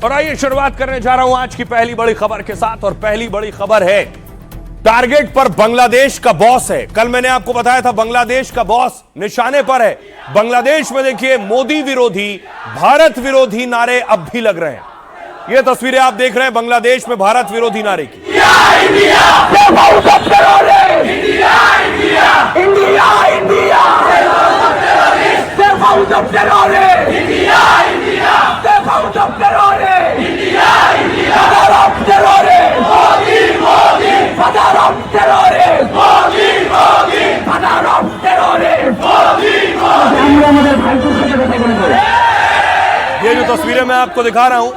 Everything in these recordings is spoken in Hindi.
और आइए शुरुआत करने जा रहा हूं आज की पहली बड़ी खबर के साथ। और पहली बड़ी खबर है, टारगेट पर बांग्लादेश का बॉस है। कल मैंने आपको बताया था बांग्लादेश का बॉस निशाने पर है। बांग्लादेश में देखिए मोदी विरोधी, भारत विरोधी नारे अब भी लग रहे हैं। ये तस्वीरें आप देख रहे हैं बांग्लादेश में भारत विरोधी नारे की। ये जो तस्वीरें मैं आपको दिखा रहा हूं,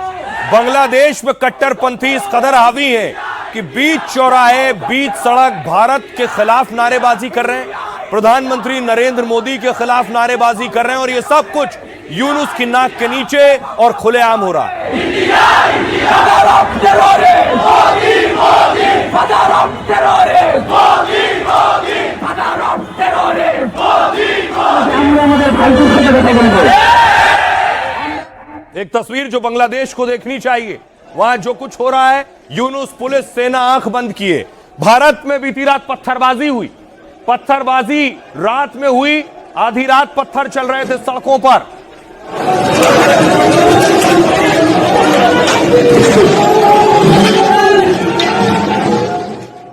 बांग्लादेश में कट्टरपंथी इस कदर हावी है कि बीच चौराहे, बीच सड़क भारत के खिलाफ नारेबाजी कर रहे हैं, प्रधानमंत्री नरेंद्र मोदी के खिलाफ नारेबाजी कर रहे हैं। और ये सब कुछ यूनुस की नाक के नीचे और खुलेआम हो रहा है। एक तस्वीर जो बांग्लादेश को देखनी चाहिए, वहां जो कुछ हो रहा है, यूनुस पुलिस सेना आंख बंद किए। भारत में बीती रात पत्थरबाजी हुई, पत्थरबाजी रात में हुई, आधी रात पत्थर चल रहे थे सड़कों पर।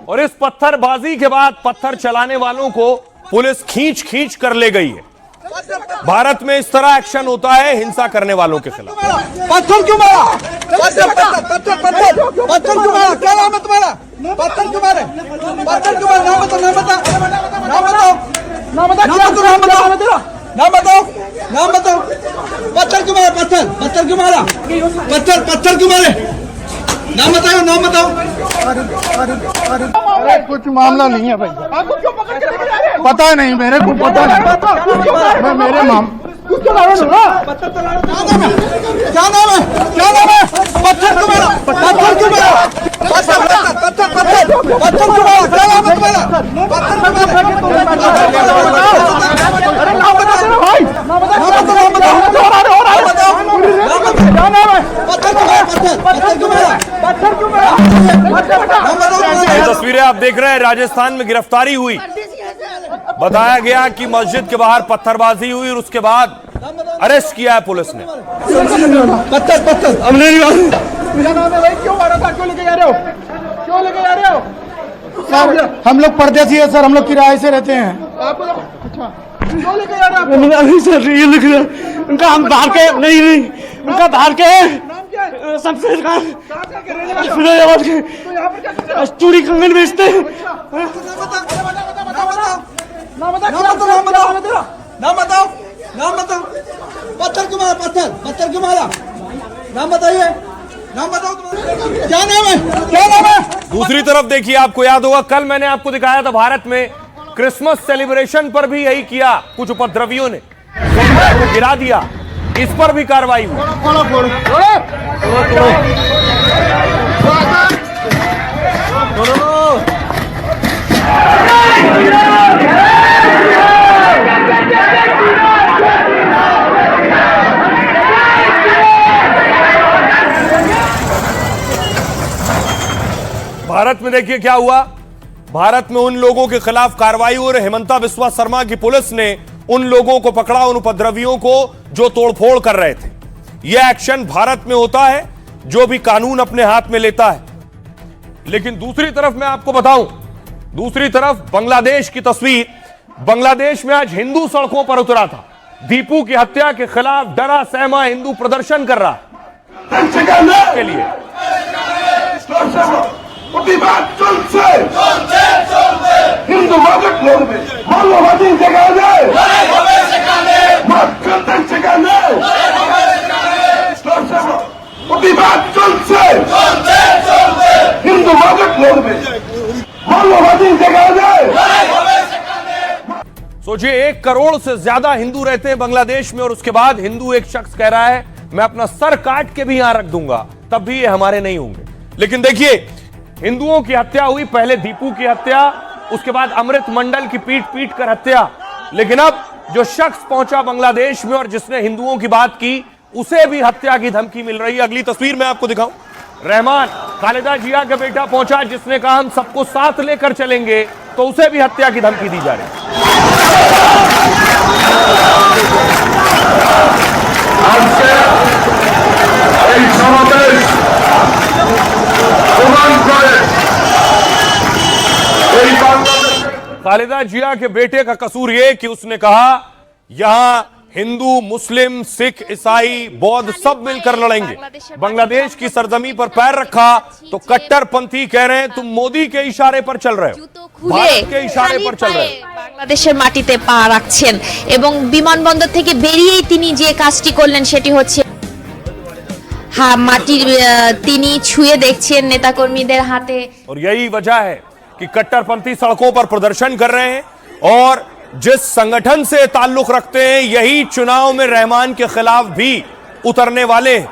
और इस पत्थरबाजी के बाद पत्थर चलाने वालों को पुलिस खींच खींच कर ले गई है। भारत में इस तरह एक्शन होता है हिंसा करने वालों के खिलाफ। पत्थर क्यों मारा? पत्थर क्यों मारा? क्या नाम है तुम्हारा? पत्थर क्यों मारे? पत्थर क्यों मारे? नाम बताओ, नाम बताओ, नाम बताओ, नाम बताओ, नाम बताओ, नाम बताओ, नाम बताओ। पत्थर क्यों मारा? पत्थर क्यों मारा? पत्थर क्यों मारे? नाम बताओ, नाम बताओ। अरे कुछ मामला नहीं है भाई, आपको क्यों पकड़ के लेके जा रहे हैं? पता नहीं, मेरे को पता नहीं। मैं मेरे माम क्या नाम है? क्या नाम है? पत्थर क्यों मारा? पत्थर क्यों मारा? पत्थर क्यों मारा? क्या नाम है तुम्हारा? पत्थर क्यों मारा? अरे नाम बताओ भाई, नाम बताओ, क्या नाम है? पत्थर क्यों मारा? पत्थर क्यों मारा? पत्थर क्यों मारा? ये तस्वीरें आप देख रहे हैं, राजस्थान में गिरफ्तारी हुई। बताया गया कि मस्जिद के बाहर पत्थरबाजी हुई और उसके बाद अरेस्ट किया है पुलिस ने। पत्थर अब नहीं मेरा नाम है भाई। क्यों मारा था? क्यों लेके जा रहे हो? क्यों लेके जा रहे हो? सर हम लोग परदेसी है सर, हम लोग किराए से रहते हैं। आपको अच्छा क्यों लेके जा रहे हो? अभी सर ये लिख रहे उनका, हम बाहर के नहीं उनका बाहर के नाम क्या है? सबसे कहाँ के रहने वाले हो? फिरोजाबाद के तो यहाँ पर क्या कर रहे हो? चूड़ी कंगन बेचते हैं। नाम बताओ। पत्थर क्यों मारा? पत्थर क्यों मारा? नाम बताइए, नाम बताओ तुम्हारा। क्या नाम है? क्या नाम है? दूसरी तरफ देखिए, आपको याद होगा कल मैंने आपको दिखाया था भारत में क्रिसमस सेलिब्रेशन पर भी यही किया, कुछ उपद्रवियों ने गिरा दिया, इस पर भी कार्रवाई हुई। भारत में देखिए क्या हुआ, भारत में उन लोगों के खिलाफ कार्रवाई और हेमंता बिस्वा शर्मा की पुलिस ने उन लोगों को पकड़ा, उन उपद्रवियों को जो तोड़फोड़ कर रहे थे। यह एक्शन भारत में होता है जो भी कानून अपने हाथ में लेता है। लेकिन दूसरी तरफ मैं आपको बताऊं, दूसरी तरफ बांग्लादेश की तस्वीर। बांग्लादेश में आज हिंदू सड़कों पर उतरा था, दीपू की हत्या के खिलाफ डरा सहमा हिंदू प्रदर्शन कर रहा के लिए। প্রতিবাদ চলছে হিন্দু মাদক লড়বে, মৌলবাদী যেখানে মাঝখানটা সেখানে প্রতিবাদ চলছে হিন্দু মাদক লড়বে, মৌলবাদী যেখানে। सोचिए 1 करोड़ से ज्यादा हिंदू रहते हैं बांग्लादेश में और उसके बाद हिंदू एक शख्स कह रहा है मैं अपना सर काट के भी यहां रख दूंगा, तब भी ये हमारे नहीं होंगे। लेकिन देखिए हिंदुओं की हत्या हुई, पहले दीपू की हत्या, उसके बाद अमृत मंडल की पीट पीट कर हत्या। लेकिन अब जो शख्स पहुंचा बांग्लादेश में और जिसने हिंदुओं की बात की, उसे भी हत्या की धमकी मिल रही है। अगली तस्वीर मैं आपको दिखाऊं, रहमान खालिदा जिया का बेटा पहुंचा जिसने कहा हम सबको साथ लेकर चलेंगे, तो उसे भी हत्या की धमकी दी जा रही है। खालिदा जिया के बेटे का कसूर यह कि उसने कहा यहां हिंदू, मुस्लिम, सिख, ईसाई, बौद्ध सब मिलकर लड़ेंगे। बांग्लादेश की सरजमी पर पैर रखा तो कट्टरपंथी कह रहे हैं तुम मोदी के इशारे पर चल रहे हो, भारत के इशारे पर चल रहे हो। বাংলাদেশের মাটিতে পা রাখছেন এবং বিমানবন্দর থেকে বেরিয়েই তিনি যে কাজটি করলেন সেটি হচ্ছে মাটির তিনি ছুঁয়ে দেখছেন নেতাকর্মীদের হাতে। और यही वजह है कि कट्टरपंथी सड़कों पर प्रदर्शन कर रहे हैं और जिस संगठन से ताल्लुक रखते हैं यही चुनाव में रहमान के खिलाफ भी उतरने वाले हैं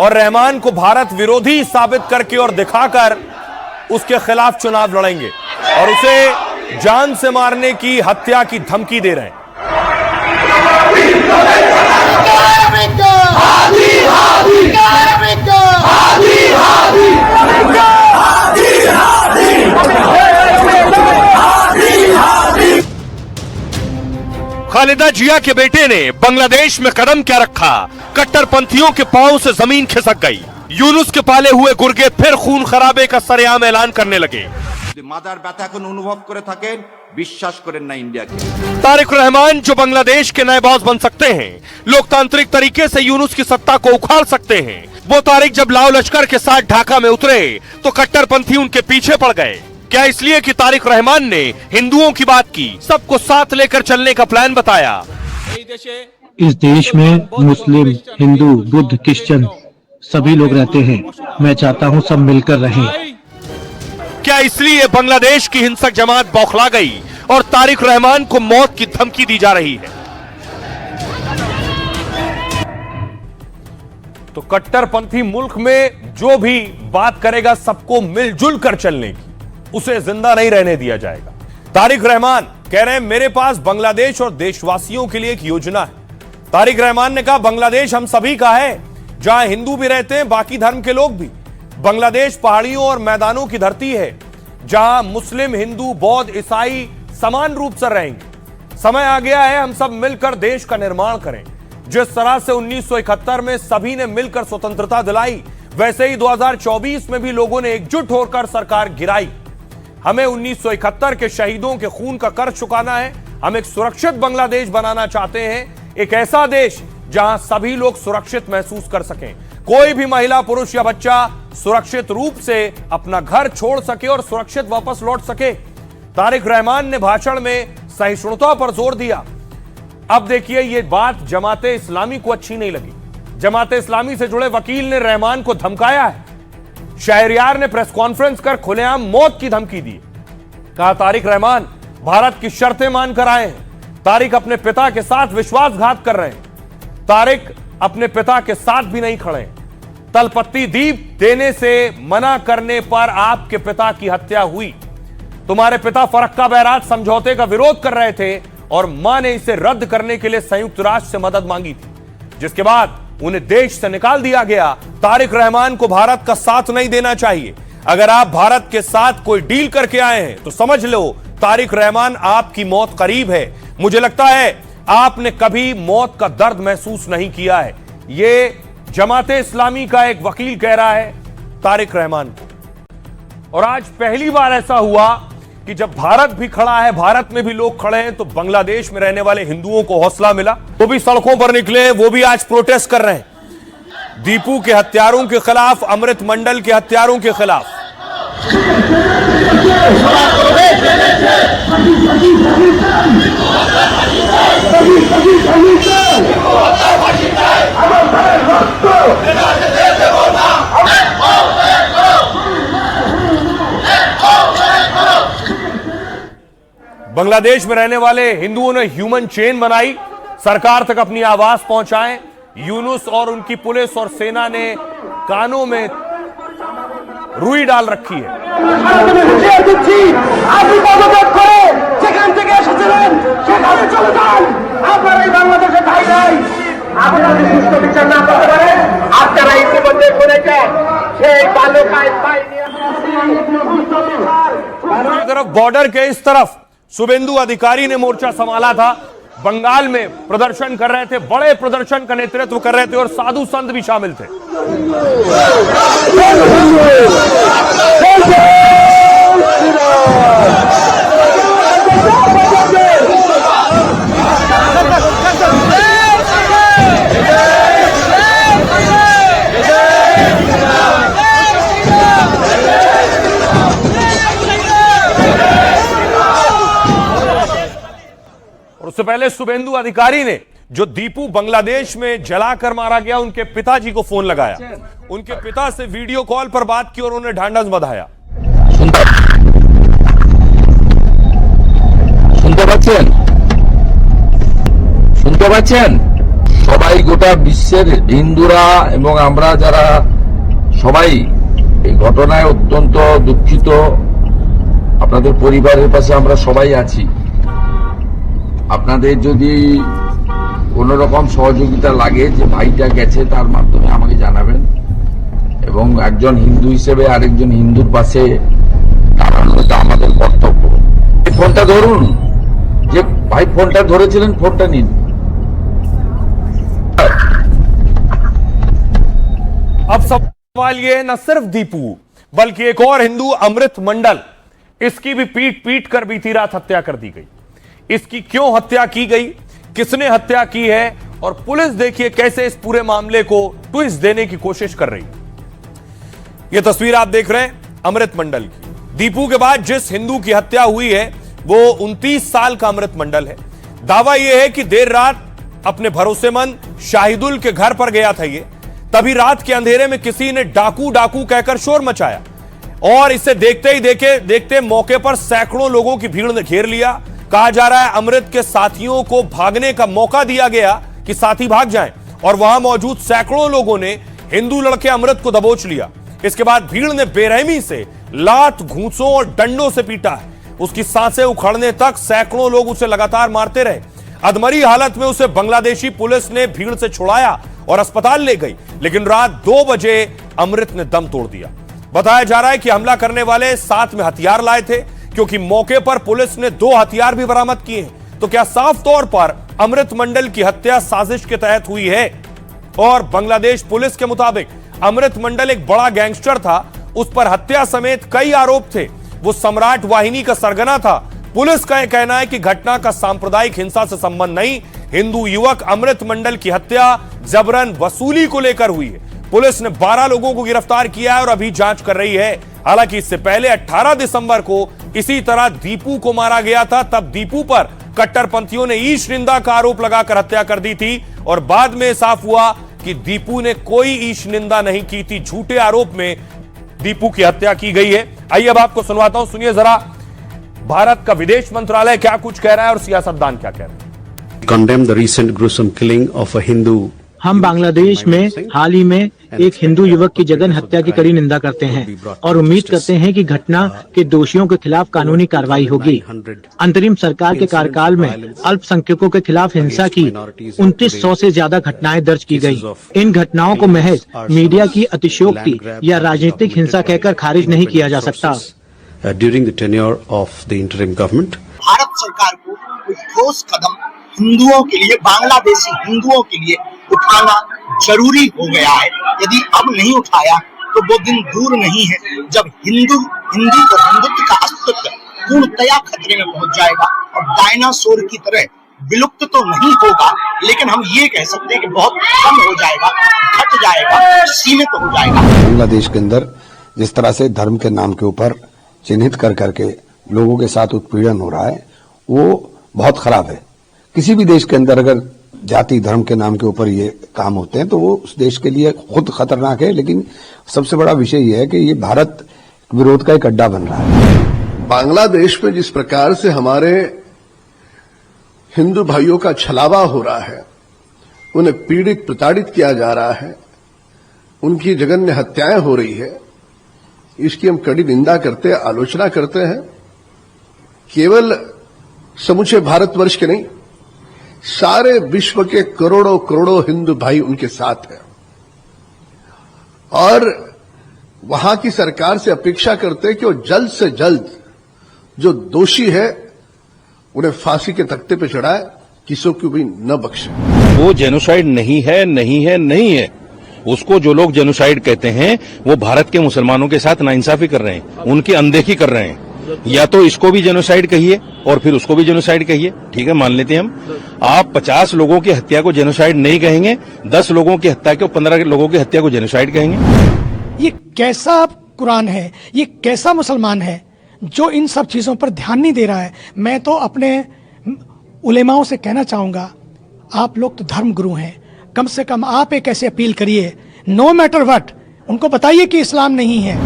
और रहमान को भारत विरोधी साबित करके और दिखाकर उसके खिलाफ चुनाव लड़ेंगे और उसे जान से मारने की, हत्या की धमकी दे रहे हैं। खालिदा जिया के बेटे ने बांग्लादेश में कदम क्या रखा, कट्टरपंथियों के पांव से जमीन खिसक गई। यूनुस के पाले हुए गुर्गे फिर खून खराबे का सरेआम ऐलान करने लगे। মাদার ব্যথা এখন অনুভব করে থাকেন, বিশ্বাস করেন না ইন্ডিয়াকে। तारिक रहमान जो बांग्लादेश के नए बॉस बन सकते हैं, लोकतांत्रिक तरीके से यूनुस की सत्ता को उखाड़ सकते हैं। वो तारिक जब लाओ लश्कर के साथ ढाका में उतरे तो कट्टरपंथी उनके पीछे पड़ गए। क्या इसलिए कि तारिक रहमान ने हिंदुओं की बात की, सबको साथ लेकर चलने का प्लान बताया। इस देश में मुस्लिम, हिंदू, बुद्ध, क्रिश्चियन सभी लोग रहते हैं। मैं चाहता हूं सब मिलकर रहें। क्या इसलिए बांग्लादेश की हिंसक जमात बौखला गई और तारिक रहमान को मौत की धमकी दी जा रही है। तो कट्टरपंथी मुल्क में जो भी बात करेगा सबको मिलजुल कर चलने की, उसे जिंदा नहीं रहने दिया जाएगा। तारिक रहमान कह रहे हैं मेरे पास बांग्लादेश और देशवासियों के लिए एक योजना है। तारिक रहमान ने कहा बांग्लादेश हम सभी का है, जहां हिंदू भी रहते हैं, बाकी धर्म के लोग भी। बांग्लादेश पहाड़ियों और मैदानों की धरती है जहां मुस्लिम, हिंदू, बौद्ध, ईसाई समान रूप से रहेंगे। समय आ गया है हम सब मिलकर देश का निर्माण करें। जिस तरह से 1971 में सभी ने मिलकर स्वतंत्रता दिलाई, वैसे ही 2024 में भी लोगों ने एकजुट होकर सरकार गिराई। हमें 1971 के शहीदों के खून का कर्ज चुकाना है। हम एक सुरक्षित बांग्लादेश बनाना चाहते हैं, एक ऐसा देश जहां सभी लोग सुरक्षित महसूस कर सकें, कोई भी महिला, पुरुष या बच्चा सुरक्षित रूप से अपना घर छोड़ सके और सुरक्षित वापस लौट सके। तारिक रहमान ने भाषण में सहिष्णुता पर जोर दिया। अब देखिए ये बात जमाते इस्लामी को अच्छी नहीं लगी। जमाते इस्लामी से जुड़े वकील ने रहमान को धमकाया है। शहरियार ने प्रेस कॉन्फ्रेंस कर खुलेआम मौत की धमकी दी। कहा तारिक रहमान भारत की शर्तें मानकर आए हैं। तारिक अपने पिता के साथ विश्वासघात कर रहे हैं। तारिक अपने पिता के साथ भी नहीं खड़े। तलपत्ती दीप देने से मना करने पर आपके पिता की हत्या हुई। तुम्हारे पिता फरक्का बैराज समझौते का विरोध कर रहे थे और मां ने इसे रद्द करने के लिए संयुक्त राष्ट्र से मदद मांगी थी, जिसके बाद उन्हें देश से निकाल दिया गया। तारिक रहमान को भारत का साथ नहीं देना चाहिए। अगर आप भारत के साथ कोई डील करके आए हैं तो समझ लो तारिक रहमान आपकी मौत करीब है। मुझे लगता है आपने कभी मौत का दर्द महसूस नहीं किया है। ये जमाते इस्लामी का एक वकील कह रहा है तारिक रहमान को। और आज पहली बार ऐसा हुआ कि जब भारत भी खड़ा है, भारत में भी लोग खड़े हैं, तो बांग्लादेश में रहने वाले हिंदुओं को हौसला मिला। वो भी सड़कों पर निकले हैं, वो भी आज प्रोटेस्ट कर रहे हैं दीपू के हत्यारों के खिलाफ, अमृत मंडल के हत्यारों के खिलाफ। बांग्लादेश में रहने वाले हिंदुओं ने ह्यूमन चेन बनाई, सरकार तक अपनी आवाज पहुंचाएं। यूनुस और उनकी पुलिस और सेना ने कानों में रुई डाल रखी है। আপনারা যদি সুষ্ঠু বিচার না করতে পারেন আপনারা ইতিমধ্যে শুনেছেন সেই বালুকায় পাই নিয়ে दूसरी तरफ बॉर्डर के इस तरफ शुभेंदु अधिकारी ने मोर्चा संभाला था। बंगाल में प्रदर्शन कर रहे थे, बड़े प्रदर्शन का नेतृत्व कर रहे थे और साधु संत भी शामिल थे। और उससे पहले शुभेंदु अधिकारी ने जो दीपू बांग्लादेश में जलाकर मारा गया उनके पिताजी को फोन लगाया, उनके पिता से वीडियो कॉल पर बात की और उन्हें ढांढस बंधाया। শুনতে পাচ্ছেন সবাই গোটা বিশ্বের হিন্দুরা এবং আমরা যারা সবাই এই ঘটনায় অত্যন্ত দুঃখিত। আপনাদের পরিবারের পাশে আমরা সবাই আছি। আপনাদের যদি কোন রকম সহযোগিতা লাগে যে ভাইটা গেছে তার মাধ্যমে আমাকে জানাবেন এবং একজন হিন্দু হিসেবে আরেকজন হিন্দুর পাশে দাঁড়ানো এটা আমাদের কর্তব্য। ফোনটা ধরুন, যে ভাই ফোনটা ধরেছিলেন ফোনটা নিন। अब सवाल ये न सिर्फ दीपू बल्कि एक और हिंदू अमृत मंडल, इसकी भी पीट पीट कर बीती रात हत्या कर दी गई। इसकी क्यों हत्या की गई, किसने हत्या की है और पुलिस देखिए कैसे इस पूरे मामले को ट्विस्ट देने की कोशिश कर रही है। यह तस्वीर आप देख रहे हैं अमृत मंडल की। दीपू के बाद जिस हिंदू की हत्या हुई है वो 29 साल का अमृत मंडल है। दावा यह है कि देर रात अपने भरोसेमंद शाहिदुल के घर पर गया था ये, तभी रात के अंधेरे में किसी ने डाकू डाकू कहकर शोर मचाया और इसे देखते ही देखते मौके पर सैकड़ों लोगों की भीड़ ने घेर लिया। कहा जा रहा है अमृत के साथियों को भागने का मौका दिया गया कि साथी भाग जाएं और वहां मौजूद सैकड़ों लोगों ने हिंदू लड़के अमृत को दबोच लिया। इसके बाद भीड़ ने बेरहमी से लात, घूंसों और डंडों से पीटा है। उसकी सांसें उखड़ने तक सैकड़ों लोग उसे लगातार मारते रहे। अधमरी हालत में उसे बांग्लादेशी पुलिस ने भीड़ से छुड़ाया और अस्पताल ले गई, लेकिन रात 2 बजे अमृत ने दम तोड़ दिया। बताया जा रहा है कि हमला करने वाले साथ में हथियार लाए थे, क्योंकि मौके पर पुलिस ने 2 हथियार भी बरामद किए हैं। तो क्या साफ तौर पर अमृत मंडल की हत्या साजिश के तहत हुई है? और बांग्लादेश पुलिस के मुताबिक अमृत मंडल एक बड़ा गैंगस्टर था, उस पर हत्या समेत कई आरोप थे। वो सम्राट वाहिनी का सरगना था। पुलिस का यह कहना है कि घटना का सांप्रदायिक हिंसा से संबंध नहीं। हिंदू युवक अमृत मंडल की हत्या जबरन वसूली को लेकर हुई है। पुलिस ने 12 लोगों को गिरफ्तार किया है और अभी जांच कर रही है। हालांकि इससे पहले 18 दिसंबर को इसी तरह दीपू को मारा गया था। तब दीपू पर कट्टरपंथियों ने ईश निंदा का आरोप लगाकर हत्या कर दी थी और बाद में साफ हुआ कि दीपू ने कोई ईश निंदा नहीं की थी। झूठे आरोप में दीपू की हत्या की गई है। आइए अब आपको सुनवाता हूं, सुनिए जरा भारत का विदेश मंत्रालय क्या कुछ कह रहा है और सियासतदान क्या कह रहे हैं। Condemn the recent gruesome killing of a Hindu. हम बांग्लादेश में हाल ही में एक हिंदू युवक की जघन्य हत्या की कड़ी निंदा करते हैं और उम्मीद करते हैं कि घटना के दोषियों के खिलाफ कानूनी कार्रवाई होगी। अंतरिम सरकार के कार्यकाल में अल्पसंख्यकों के खिलाफ हिंसा की 2900 से ज्यादा घटनाएं दर्ज की गई। इन घटनाओं को महज मीडिया की अतिशयोक्ति या राजनीतिक हिंसा कहकर खारिज नहीं किया जा सकता। During the tenure of the interim government, Bharat सरकार को कोई ठोस कदम हिंदुओं के लिए, बांग्लादेशी हिंदुओं के लिए उठाना जरूरी हो गया है। यदि अब नहीं उठाया तो वो दिन दूर नहीं है जब हिंदू और हिंदुत्व का अस्तित्व पूर्णतया खतरे में पहुंच जाएगा और डायनासोर की तरह विलुप्त तो नहीं होगा, लेकिन हम ये कह सकते हैं कि बहुत कम हो जाएगा, घट जाएगा, सीमित हो जाएगा। बांग्लादेश के अंदर जिस तरह से धर्म के नाम के ऊपर चिन्हित कर करके लोगों के साथ उत्पीड़न हो रहा है वो बहुत खराब है। किसी भी देश के अंदर अगर जाति धर्म के नाम के ऊपर ये काम होते हैं तो वो उस देश के लिए खुद खतरनाक है, लेकिन सबसे बड़ा विषय ये है कि ये भारत विरोध का एक अड्डा बन रहा है। बांग्लादेश में जिस प्रकार से हमारे हिंदू भाइयों का छलावा हो रहा है, उन्हें पीड़ित प्रताड़ित किया जा रहा है, उनकी जघन्य हत्याएं हो रही है, इसकी हम कड़ी निंदा करते हैं, आलोचना करते हैं। केवल समूचे भारतवर्ष के नहीं, सारे विश्व के करोड़ों करोड़ों हिंदू भाई उनके साथ हैं और वहां की सरकार से अपेक्षा करते हैं कि वो जल्द से जल्द जो दोषी है उन्हें फांसी के तख्ते पे चढ़ाए, किसी को भी न बख्शे। वो जेनोसाइड नहीं है, नहीं है, नहीं है। उसको जो लोग जेनोसाइड कहते हैं वो भारत के मुसलमानों के साथ नाइंसाफी कर रहे हैं, उनकी अनदेखी कर रहे हैं। या तो इसको भी जेनोसाइड कहिए और फिर उसको भी जेनोसाइड कहिए, ठीक है, मान लेते हैं हम। आप 50 लोगों की हत्या को जेनोसाइड नहीं कहेंगे, 10 लोगों की हत्या को, 15 लोगों की हत्या को जेनोसाइड कहेंगे। ये कैसा कुरान है, ये कैसा मुसलमान है जो इन सब चीजों पर ध्यान नहीं दे रहा है। मैं तो अपने उलेमाओं से कहना चाहूंगा, आप लोग तो धर्म गुरु हैं, कम से कम आप एक ऐसी अपील करिए, नो मैटर व्हाट, उनको बताइए कि इस्लाम नहीं है।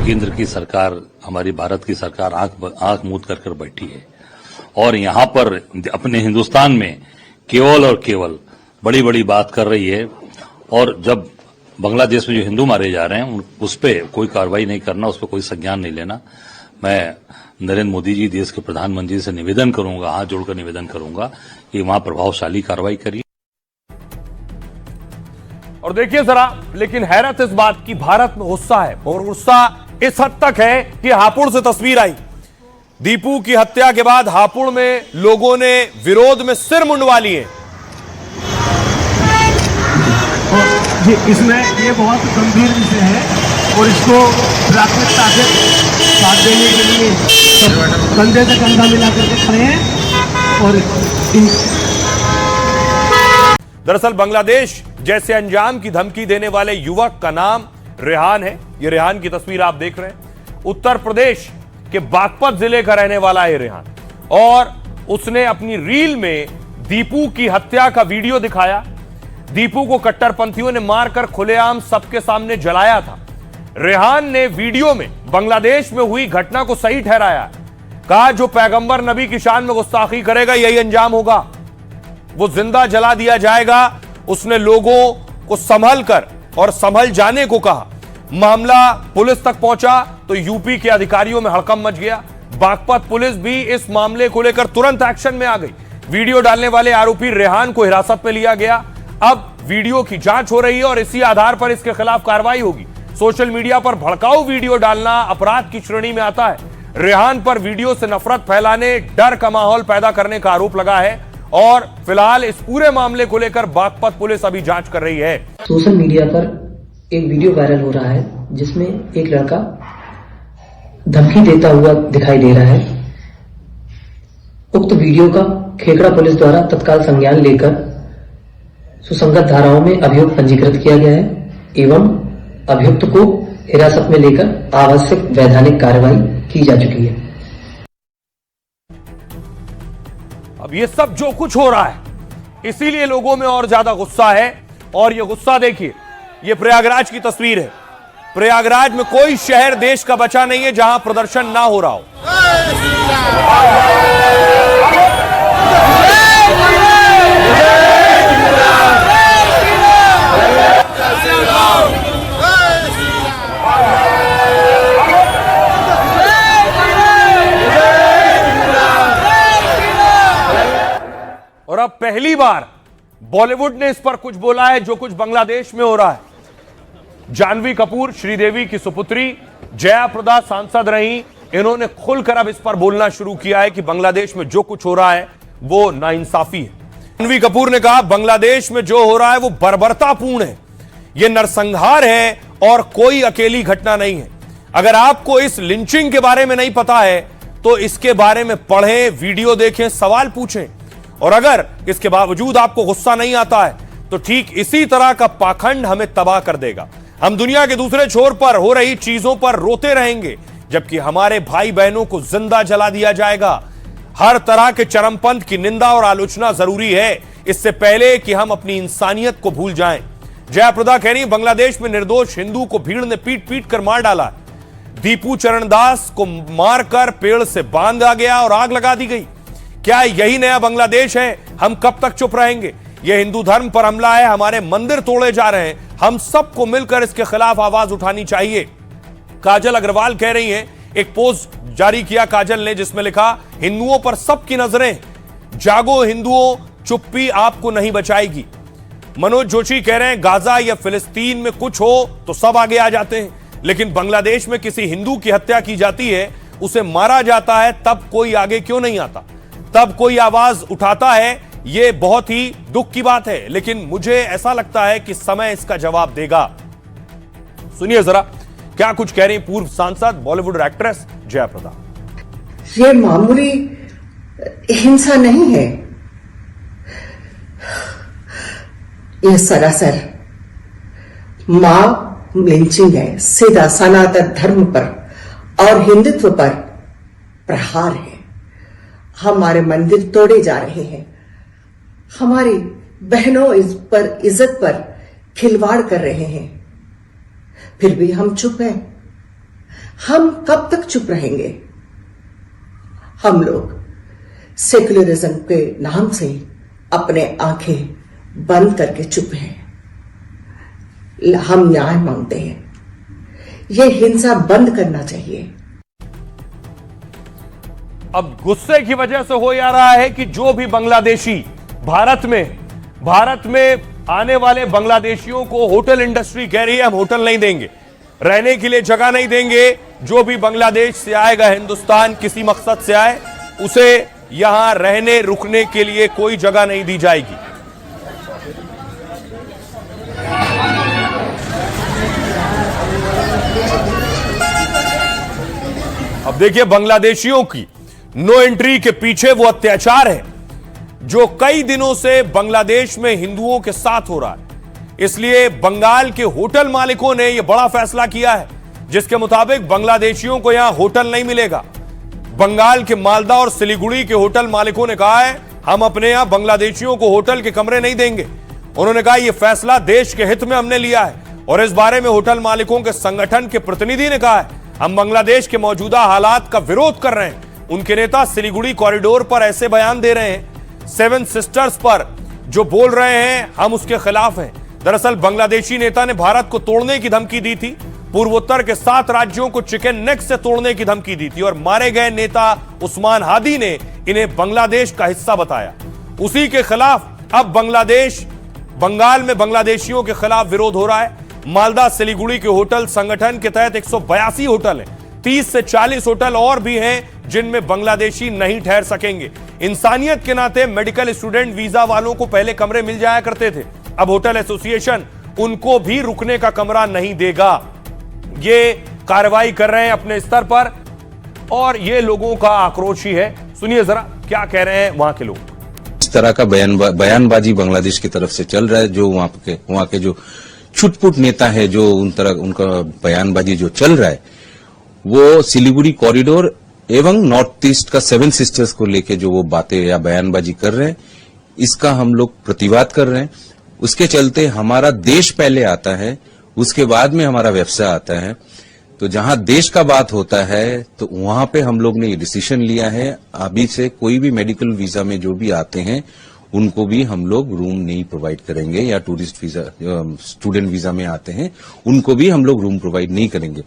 केंद्र की सरकार, हमारी भारत की सरकार आंख मूंद कर बैठी है और यहाँ पर अपने हिंदुस्तान में केवल और केवल बड़ी बड़ी बात कर रही है। और जब बांग्लादेश में जो हिंदू मारे जा रहे हैं उस पर कोई कार्रवाई नहीं करना, उस पर कोई संज्ञान नहीं लेना। मैं नरेंद्र मोदी जी, देश के प्रधानमंत्री से निवेदन करूंगा, हाथ जोड़कर निवेदन करूंगा कि वहां प्रभावशाली कार्रवाई करिए। और देखिए जरा, लेकिन हैरत इस बात की, भारत में गुस्सा है और गुस्सा इस हद तक है कि हापुड़ से तस्वीर आई। दीपू की हत्या के बाद हापुड़ में लोगों ने विरोध में सिर मुंडवा लिए। इसमें ये बहुत गंभीर विषय है और इसको प्राथमिकता से साथ देने के लिए कंधे से कंधा मिला करके खड़े हैं। और दरअसल बांग्लादेश जैसे अंजाम की धमकी देने वाले युवक का नाम रेहान है। ये रेहान की तस्वीर आप देख रहे हैं। उत्तर प्रदेश के बागपत जिले का रहने वाला है रेहान, और उसने अपनी रील में दीपू की हत्या का वीडियो दिखाया। दीपू को कट्टरपंथियों ने मारकर खुलेआम सबके सामने जलाया था। रेहान ने वीडियो में बांग्लादेश में हुई घटना को सही ठहराया, कहा जो पैगंबर नबी की शान में गुस्ताखी करेगा यही अंजाम होगा, वो जिंदा जला दिया जाएगा। उसने लोगों को संभल कर और संभल जाने को कहा। मामला पुलिस तक पहुंचा तो यूपी के अधिकारियों में हड़कंप मच गया। बागपत पुलिस भी इस मामले को लेकर तुरंत एक्शन में आ गई। वीडियो डालने वाले आरोपी रेहान को हिरासत में लिया गया। अब वीडियो की जांच हो रही है और इसी आधार पर इसके खिलाफ कार्रवाई होगी। सोशल मीडिया पर भड़काऊ वीडियो डालना अपराध की श्रेणी में आता है। रेहान पर वीडियो से नफरत फैलाने, डर का माहौल पैदा करने का आरोप लगा है और फिलहाल इस पूरे मामले को लेकर बागपत पुलिस अभी जांच कर रही है। सोशल मीडिया पर एक वीडियो वायरल हो रहा है जिसमें एक लड़का धमकी देता हुआ दिखाई दे रहा है। उक्त वीडियो का खेकड़ा पुलिस द्वारा तत्काल संज्ञान लेकर सुसंगत धाराओं में अभियोग पंजीकृत किया गया है एवं अभियुक्त को हिरासत में लेकर आवश्यक वैधानिक कार्रवाई की जा चुकी है। अब ये सब जो कुछ हो रहा है, इसीलिए लोगों में और ज्यादा गुस्सा है। और ये गुस्सा देखिए, ये प्रयागराज की तस्वीर है। प्रयागराज में कोई शहर देश का बचा नहीं है जहां प्रदर्शन ना हो रहा हो। और अब पहली बार बॉलीवुड ने इस पर कुछ बोला है जो कुछ बांग्लादेश में हो रहा है। जानवी कपूर, श्रीदेवी की सुपुत्री, जया प्रदा सांसद रही। इन्होंने खुलकर अब इस पर बोलना शुरू किया है कि बांग्लादेश में जो कुछ हो रहा है वो नाइंसाफी है। जानवी कपूर ने कहा बांग्लादेश में जो हो रहा है वो बर्बरतापूर्ण है, ये नरसंहार है और कोई अकेली घटना नहीं है। अगर आपको इस लिंचिंग के बारे में नहीं पता है तो इसके बारे में पढ़ें, वीडियो देखें, सवाल पूछें। और अगर इसके बावजूद आपको गुस्सा नहीं आता है तो ठीक इसी तरह का पाखंड हमें तबाह कर देगा। हम दुनिया के दूसरे छोर पर हो रही चीजों पर रोते रहेंगे जबकि हमारे भाई बहनों को जिंदा जला दिया जाएगा। हर तरह के चरमपंथ की निंदा और आलोचना जरूरी है, इससे पहले कि हम अपनी इंसानियत को भूल जाएं। जया प्रदा कह रही बांग्लादेश में निर्दोष हिंदू को भीड़ ने पीट पीट कर मार डाला। दीपू चरणदास को मारकर पेड़ से बांधा गया और आग लगा दी गई। क्या यही नया बांग्लादेश है? हम कब तक चुप रहेंगे? यह हिंदू धर्म पर हमला है, हमारे मंदिर तोड़े जा रहे हैं। हम सबको मिलकर इसके खिलाफ आवाज उठानी चाहिए। काजल अग्रवाल कह रही हैं, एक पोस्ट जारी किया काजल ने जिसमें लिखा हिंदुओं पर सबकी नजरें, जागो हिंदुओं, चुप्पी आपको नहीं बचाएगी। मनोज जोशी कह रहे हैं गाजा या फिलिस्तीन में कुछ हो तो सब आगे आ जाते हैं, लेकिन बांग्लादेश में किसी हिंदू की हत्या की जाती है, उसे मारा जाता है, तब कोई आगे क्यों नहीं आता, तब कोई आवाज उठाता है। यह बहुत ही दुख की बात है, लेकिन मुझे ऐसा लगता है कि समय इसका जवाब देगा। सुनिए जरा क्या कुछ कह रही पूर्व सांसद बॉलीवुड एक्ट्रेस जया प्रदा। ये मामूली हिंसा नहीं है, यह सरासर मॉब लिंचिंग है, सीधा सनातन धर्म पर और हिंदुत्व पर प्रहार है। हमारे मंदिर तोड़े जा रहे हैं, हमारी बहनों पर इज्जत पर खिलवाड़ कर रहे हैं, फिर भी हम चुप हैं। हम कब तक चुप रहेंगे? हम लोग सेक्युलरिज्म के नाम से अपने आंखें बंद करके चुप हैं। हम न्याय मांगते हैं, यह हिंसा बंद करना चाहिए। अब गुस्से की वजह से हो जा रहा है कि जो भी बांग्लादेशी भारत में आने वाले बांग्लादेशियों को होटल इंडस्ट्री कह रही है हम होटल नहीं देंगे, रहने के लिए जगह नहीं देंगे। जो भी बांग्लादेश से आएगा हिंदुस्तान किसी मकसद से आए, उसे यहां रहने रुकने के लिए कोई जगह नहीं दी जाएगी। अब देखिए बांग्लादेशियों की नो एंट्री के पीछे वो अत्याचार है जो कई दिनों से बांग्लादेश में हिंदुओं के साथ हो रहा है। इसलिए बंगाल के होटल मालिकों ने यह बड़ा फैसला किया है जिसके मुताबिक बांग्लादेशियों को यहां होटल नहीं मिलेगा। बंगाल के मालदा और सिलीगुड़ी के होटल मालिकों ने कहा है हम अपने यहां बांग्लादेशियों को होटल के कमरे नहीं देंगे। उन्होंने कहा यह फैसला देश के हित में हमने लिया है, और इस बारे में होटल मालिकों के संगठन के प्रतिनिधि ने कहा है हम बांग्लादेश के मौजूदा हालात का विरोध कर रहे हैं। उनके नेता सिलीगुड़ी कॉरिडोर पर ऐसे बयान दे रहे हैं, 7 सिस्टर्स पर जो बोल रहे हैं हम उसके खिलाफ हैं। दरअसल बांग्लादेशी नेता ने भारत को तोड़ने की धमकी दी थी, पूर्वोत्तर के 7 राज्यों को चिकन नेक से तोड़ने की धमकी दी थी, और मारे गए नेता उस्मान हादी ने इन्हें बांग्लादेश का हिस्सा बताया। उसी के खिलाफ अब बंगाल में बांग्लादेशियों के खिलाफ विरोध हो रहा है। मालदा सिलीगुड़ी के होटल संगठन के तहत 182 होटल हैं, 30 से 40 होटल और भी हैं जिनमें बांग्लादेशी नहीं ठहर सकेंगे। इंसानियत के नाते मेडिकल स्टूडेंट वीजा वालों को पहले कमरे मिल जाया करते थे, अब होटल एसोसिएशन उनको भी रुकने का कमरा नहीं देगा। ये कार्रवाई कर रहे हैं अपने स्तर पर, और ये लोगों का आक्रोश ही है। सुनिए जरा क्या कह रहे हैं वहां के लोग। इस तरह का बयानबाजी बांग्लादेश की तरफ से चल रहा है, जो वहां के जो छुटपुट नेता है, जो उनका बयानबाजी जो चल रहा है, वो सिलीगुड़ी कॉरिडोर एवं नॉर्थ ईस्ट का 7 सिस्टर्स को लेके जो वो बातें या बयानबाजी कर रहे हैं, इसका हम लोग प्रतिवाद कर रहे हैं। उसके चलते हमारा देश पहले आता है, उसके बाद में हमारा व्यवसाय आता है। तो जहां देश का बात होता है तो वहां पे हम लोग ने ये डिसीजन लिया है, अभी से कोई भी मेडिकल वीजा में जो भी आते हैं उनको भी हम लोग रूम नहीं प्रोवाइड करेंगे, या टूरिस्ट वीजा स्टूडेंट वीजा में आते हैं उनको भी हम लोग रूम प्रोवाइड नहीं करेंगे।